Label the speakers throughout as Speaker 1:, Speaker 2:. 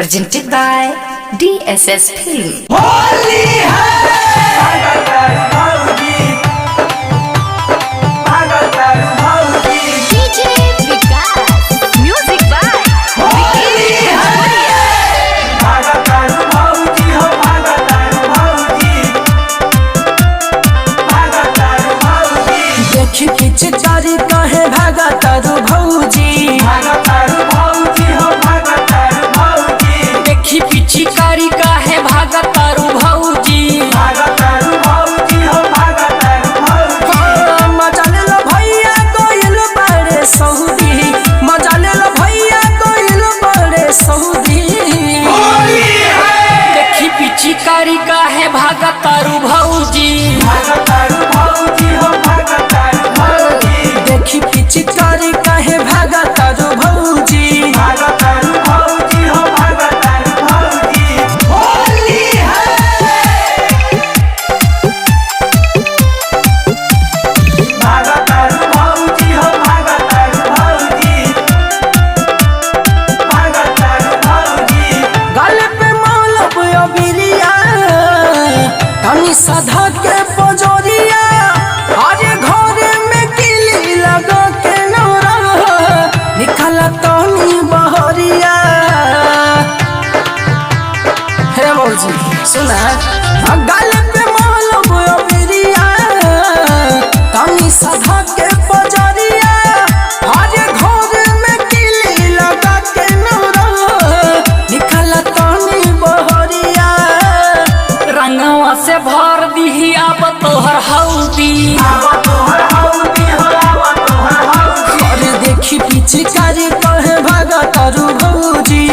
Speaker 1: Presented by DSS Film.
Speaker 2: Holi है
Speaker 1: DJ Vikas. Music by
Speaker 2: Holi
Speaker 3: देखी पीछे चारी कहे भागा तारू भौजी देखी पीछे कारी काहे भागा तारू भौजी मजा ले लो भैया कोइल बड़े सऊदी मजा ले लो भैया कोइल बड़े सऊदी देखी पीछे कारी काहे भागा तारू भौजी देखी पीछे कारी काहे भागा तारू भौजी गले पे मौलब अबिरिया तनी सधा के पजोरिया अरे घरे में किली लगा के नौरा निकला तनी बहरिया हे मौजी सुना गले पे मौलब अबिरिया तनी सधा के पजोरिया अरे घरे में किली लगा के नौरा निकला तनी बहरिया रंगवा से भर दीही अब तोहर हौदी अरे देखी पीछे कारी कहे भागा तारू भौजी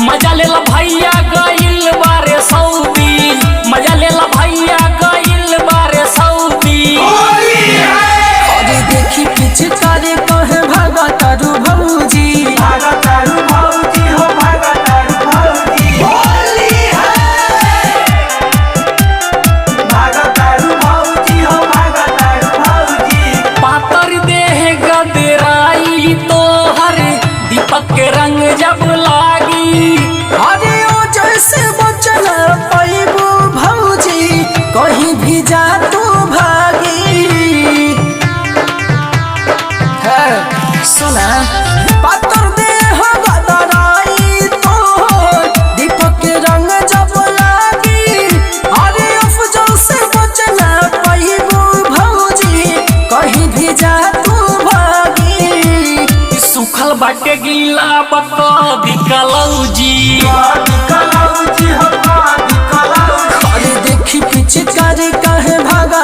Speaker 3: मजा ले ला भैया गइल बारे सऊदी मजा ले ला भैया गइल बारे सऊदी अरे देखी पीछे कारी कहे भागा तारू भौजी पातर देह गदराई तोहर दीपक के रंग जब लागी अरे ओ जैसे बचन पैबू भौजी कहीं भी जा तू भागी है सुना पातर देह गदराई तोहर दीपक के रंग जब लागी अरे अफजल से बचन पैबू भौजी कहीं भी जा तू भागी सुखल बाटे गिला बका बिकलौजी अरे देखी पीछे करे कहे भागा